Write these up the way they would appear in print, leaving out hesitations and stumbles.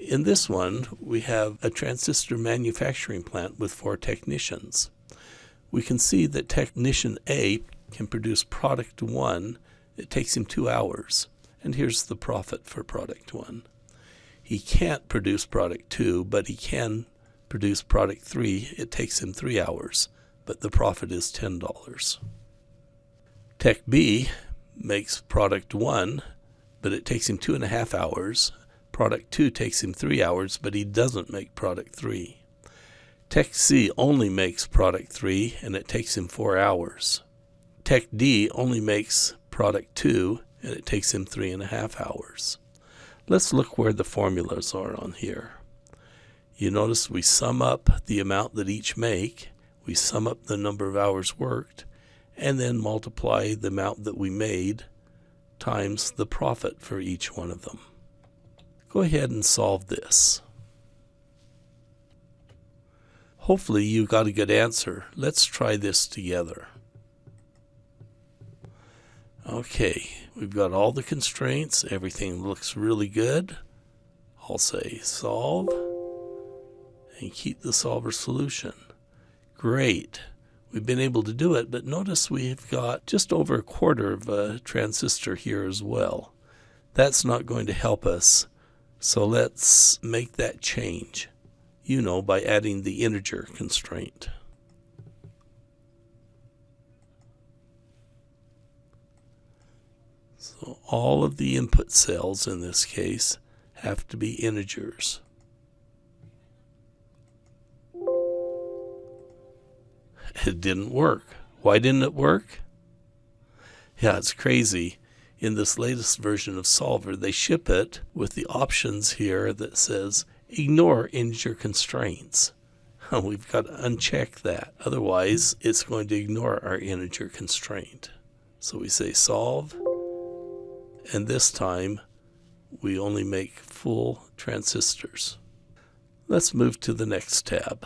In this one, we have a transistor manufacturing plant with 4 technicians. We can see that technician A can produce product 1. It takes him 2 hours. And here's the profit for product 1. He can't produce product 2, but he can produce product 3. It takes him 3 hours, but the profit is $10. Tech B makes product 1, but it takes him 2.5 hours. Product 2 takes him 3 hours, but he doesn't make product 3. Tech C only makes product 3, and it takes him 4 hours. Tech D only makes product 2, and it takes him 3.5 hours. Let's look where the formulas are on here. You notice we sum up the amount that each make, we sum up the number of hours worked, and then multiply the amount that we made times the profit for each one of them. Go ahead and solve this. Hopefully you got a good answer. Let's try this together. Okay, we've got all the constraints. Everything looks really good. I'll say solve and keep the solver solution. Great. We've been able to do it, but notice we've got just over 1/4 of a transistor here as well. That's not going to help us, so let's make that change, by adding the integer constraint. So all of the input cells in this case have to be integers. It didn't work. Why didn't it work? Yeah, it's crazy. In this latest version of Solver, they ship it with the options here that says ignore integer constraints. We've got to uncheck that. Otherwise, it's going to ignore our integer constraint. So we say solve, and this time we only make full transistors. Let's move to the next tab.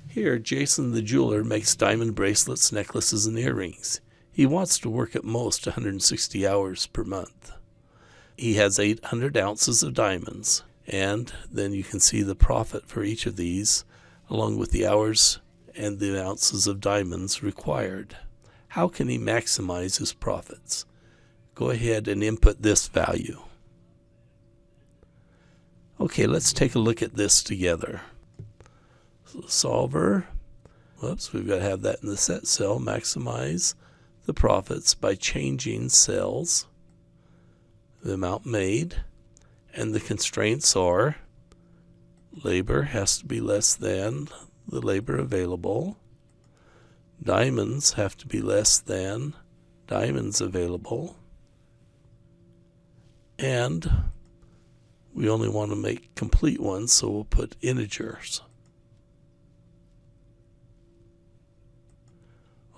Here, Jason the jeweler makes diamond bracelets, necklaces, and earrings. He wants to work at most 160 hours per month. He has 800 ounces of diamonds, and then you can see the profit for each of these, along with the hours and the ounces of diamonds required. How can he maximize his profits? Go ahead and input this value. Okay, let's take a look at this together. Solver, we've got to have that in the set cell, maximize the profits by changing cells, the amount made, and the constraints are labor has to be less than the labor available, diamonds have to be less than diamonds available, and we only want to make complete ones, so we'll put integers.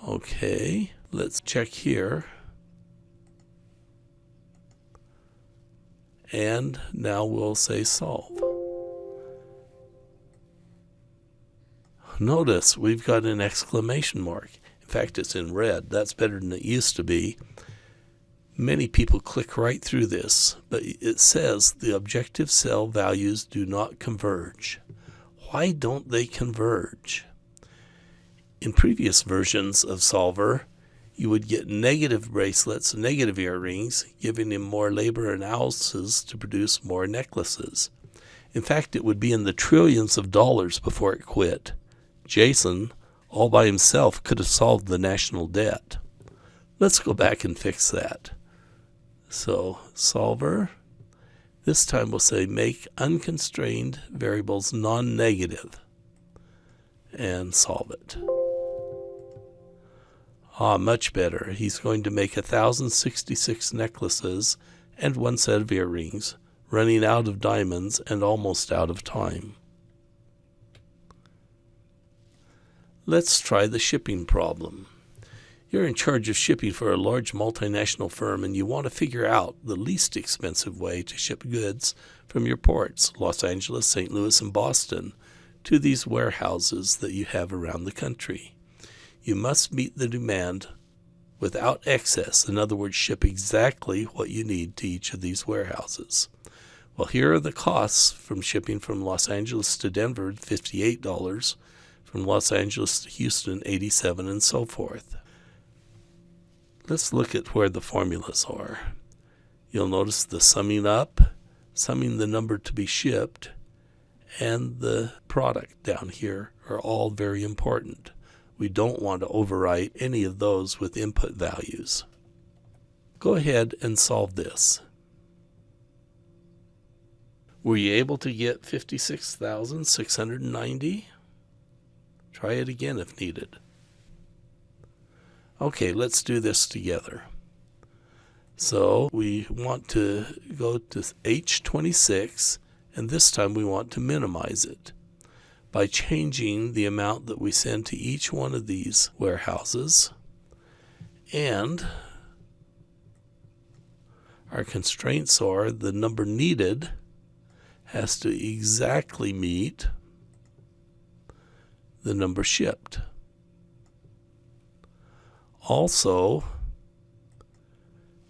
Okay, let's check here. And now we'll say solve. Notice we've got an exclamation mark. In fact, it's in red. That's better than it used to be. Many people click right through this, but it says the objective cell values do not converge. Why don't they converge? In previous versions of Solver, you would get negative bracelets, negative earrings, giving him more labor and ounces to produce more necklaces. In fact, it would be in the trillions of dollars before it quit. Jason, all by himself, could have solved the national debt. Let's go back and fix that. So, Solver, this time we'll say make unconstrained variables non-negative, and solve it. Much better. He's going to make 1,066 necklaces and 1 set of earrings, running out of diamonds and almost out of time. Let's try the shipping problem. You're in charge of shipping for a large multinational firm, and you want to figure out the least expensive way to ship goods from your ports, Los Angeles, St. Louis, and Boston, to these warehouses that you have around the country. You must meet the demand without excess. In other words, ship exactly what you need to each of these warehouses. Well, here are the costs from shipping from Los Angeles to Denver, $58, from Los Angeles to Houston, $87, and so forth. Let's look at where the formulas are. You'll notice the summing up, summing the number to be shipped, and the product down here are all very important. We don't want to overwrite any of those with input values. Go ahead and solve this. Were you able to get 56,690? Try it again if needed. Okay, let's do this together. So we want to go to H26, and this time we want to minimize it by changing the amount that we send to each one of these warehouses, and our constraints are the number needed has to exactly meet the number shipped. Also,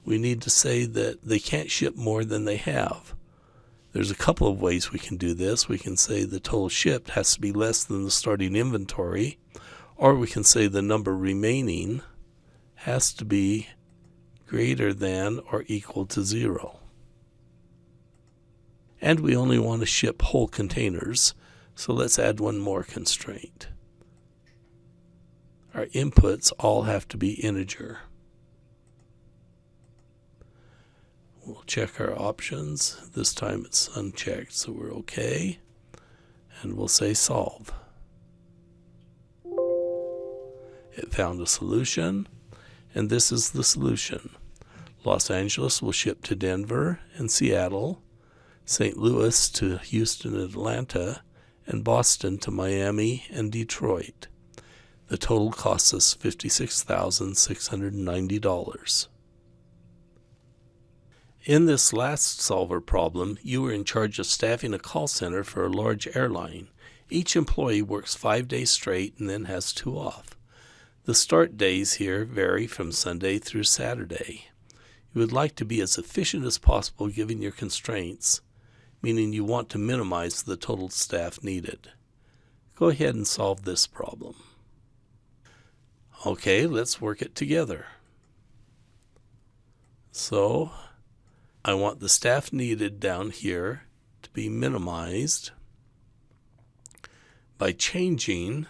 we need to say that they can't ship more than they have. There's a couple of ways we can do this. We can say the total shipped has to be less than the starting inventory, or we can say the number remaining has to be greater than or equal to 0. And we only want to ship whole containers, so let's add one more constraint. Our inputs all have to be integer. We'll check our options. This time it's unchecked, so we're okay. And we'll say solve. It found a solution, and this is the solution. Los Angeles will ship to Denver and Seattle, St. Louis to Houston and Atlanta, and Boston to Miami and Detroit. The total costs us $56,690. In this last solver problem, you were in charge of staffing a call center for a large airline. Each employee works 5 days straight and then has 2 off. The start days here vary from Sunday through Saturday. You would like to be as efficient as possible given your constraints, meaning you want to minimize the total staff needed. Go ahead and solve this problem. Okay, let's work it together. So, I want the staff needed down here to be minimized by changing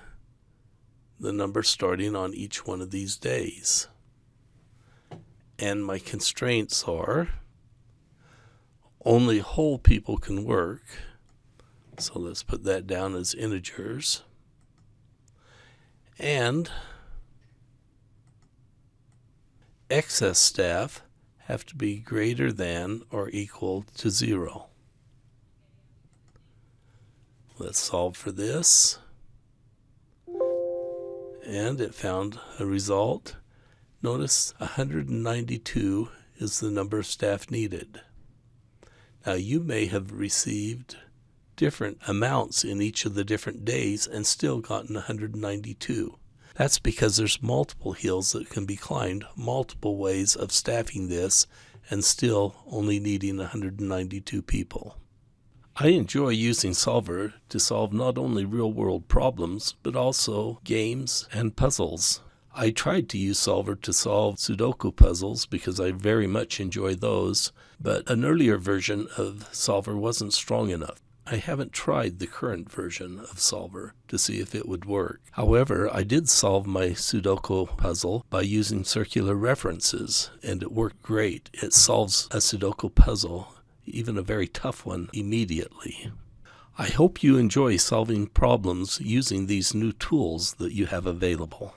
the number starting on each one of these days. And my constraints are only whole people can work, so let's put that down as integers, and excess staff have to be greater than or equal to 0. Let's solve for this, and it found a result. Notice 192 is the number of staff needed. Now you may have received different amounts in each of the different days and still gotten 192. That's because there's multiple hills that can be climbed, multiple ways of staffing this, and still only needing 192 people. I enjoy using Solver to solve not only real-world problems, but also games and puzzles. I tried to use Solver to solve Sudoku puzzles because I very much enjoy those, but an earlier version of Solver wasn't strong enough. I haven't tried the current version of Solver to see if it would work. However, I did solve my Sudoku puzzle by using circular references, and it worked great. It solves a Sudoku puzzle, even a very tough one, immediately. I hope you enjoy solving problems using these new tools that you have available.